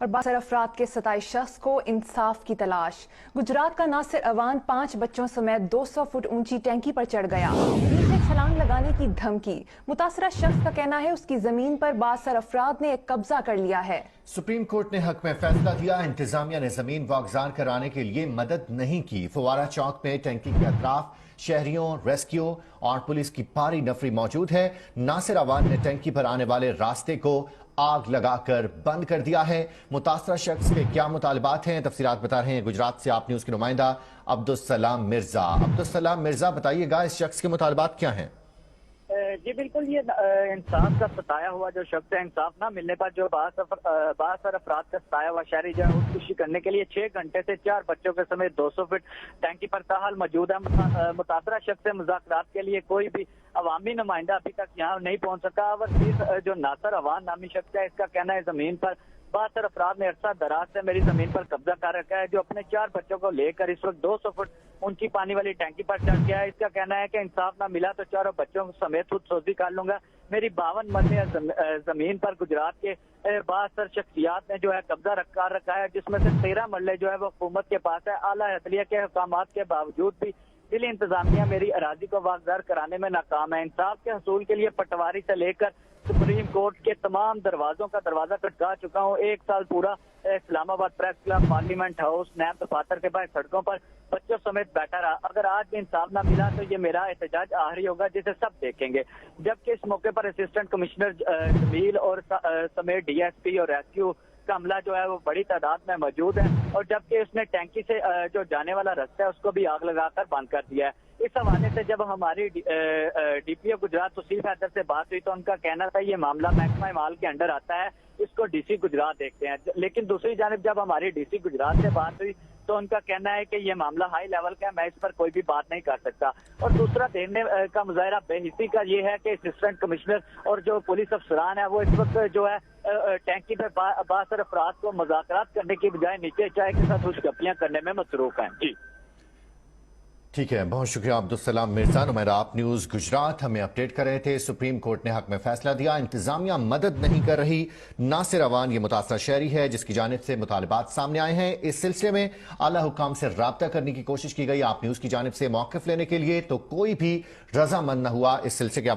और बासर अफराद के 27 शख्स को इंसाफ की तलाश। गुजरात का नासिर अवान 5 बच्चों समेत 200 फुट ऊंची टैंकी पर चढ़ गया। नीचे छलांग लगाने की धमकी। मुतासरा शख्स का कहना है उसकी जमीन पर बासर अफराद ने एक कब्जा कर लिया है। सुप्रीम कोर्ट ने हक में फैसला दिया। इंतजामिया ने जमीन वागजार कराने के लिए मदद नहीं की। फुवारा चौक में टैंकी के अतराफ शहरियों, रेस्क्यू और पुलिस की भारी नफरी मौजूद है। नासिर अवान ने टैंकी पर आने वाले रास्ते को आग लगाकर बंद कर दिया है। मुतासरा शख्स के क्या मुतालबात हैं, तफसीलात बता रहे हैं गुजरात से आप न्यूज के नुमाइंदा अब्दुल सलाम मिर्जा। अब्दुल सलाम मिर्जा, बताइएगा इस शख्स के मुतालबात क्या हैं? जी बिल्कुल, ये इंसाफ का सताया हुआ जो शख्स है, इंसाफ ना मिलने पर जो बासर अफराद का सताया हुआ शहरी जो है खुदकुशी करने के लिए 6 घंटे से 4 बच्चों के समेत 200 फीट टैंकी पर ताहाल मौजूद है। मुतासरा शख्स से मुज़ाकरात के लिए कोई भी अवामी नुमाइंदा अभी तक यहाँ नहीं पहुंच सका। और जो नासिर अवान नामी शख्स है, इसका कहना है जमीन पर बासर अफराद ने अरसा दराज से मेरी जमीन पर कब्जा कर रखा है, जो अपने 4 बच्चों को लेकर इस वक्त 200 फुट ऊंची पानी वाली टैंकी पर चढ़ गया है। इसका कहना है कि इंसाफ ना मिला तो चारों बच्चों समेत खुद सोजी कर लूंगा। मेरी 52 मरले जमीन पर गुजरात के 62 शख्सियात ने जो है कब्जा कर रखा है, जिसमें से 13 मरले जो है वो हुकूमत के पास है। आला अदलिया के हुकामात के बावजूद भी दिल्ली इंतजामिया मेरी अराजी को वागजार कराने में नाकाम है। इंसाफ के हसूल के लिए पटवारी से लेकर सुप्रीम कोर्ट के तमाम दरवाजों का दरवाजा खटका चुका हूँ। 1 साल पूरा Islamabad press club, parliament house, NAB दफातर के बाहर सड़कों पर बच्चों समेत बैठा रहा। अगर आज भी इंसाफ ना मिला तो ये मेरा एहतजाज आखिरी होगा, जिसे सब देखेंगे। जबकि इस मौके पर असिस्टेंट कमिश्नर जमील और समेत DSP और रेस्क्यू का अमला जो है वो बड़ी तादाद में मौजूद है। और जबकि उसने टैंकी से जो जाने वाला रास्ता है उसको भी आग लगाकर बंद कर दिया है। इस हवाले से जब हमारी DPO गुजरात तौसीफ हैदर से बात हुई तो उनका कहना था ये मामला महकमा माल के अंडर आता है, इसको DC गुजरात देखते हैं। लेकिन दूसरी जानिब जब हमारी DC गुजरात से बात हुई तो उनका कहना है कि ये मामला हाई लेवल का है, मैं इस पर कोई भी बात नहीं कर सकता। और दूसरा देखने का मुजाहरा बेहिसी का ये है कि असिस्टेंट कमिश्नर और जो पुलिस अफसरान है वो इस वक्त जो है टैंकी पर बासर अफराद को मुज़ाकरात करने की बजाय नीचे चाय के साथ खुशगपियां करने में मसरूफ हैं। जी ठीक है, बहुत शुक्रिया अब्दुल सलाम मिर्जा। नुमाइंदा आप न्यूज गुजरात हमें अपडेट कर रहे थे। सुप्रीम कोर्ट ने हक में फैसला दिया। इंतजामिया मदद नहीं कर रही। नासिर अवान ये मुतासरा शहरी है जिसकी जानिब से मुतालबात सामने आए हैं। इस सिलसिले में आला हुकाम से राब्ता करने की कोशिश की गई आप न्यूज की जानिब से मौक़िफ़ लेने के लिए, तो कोई भी रजामंद न हुआ। इस सिलसिले के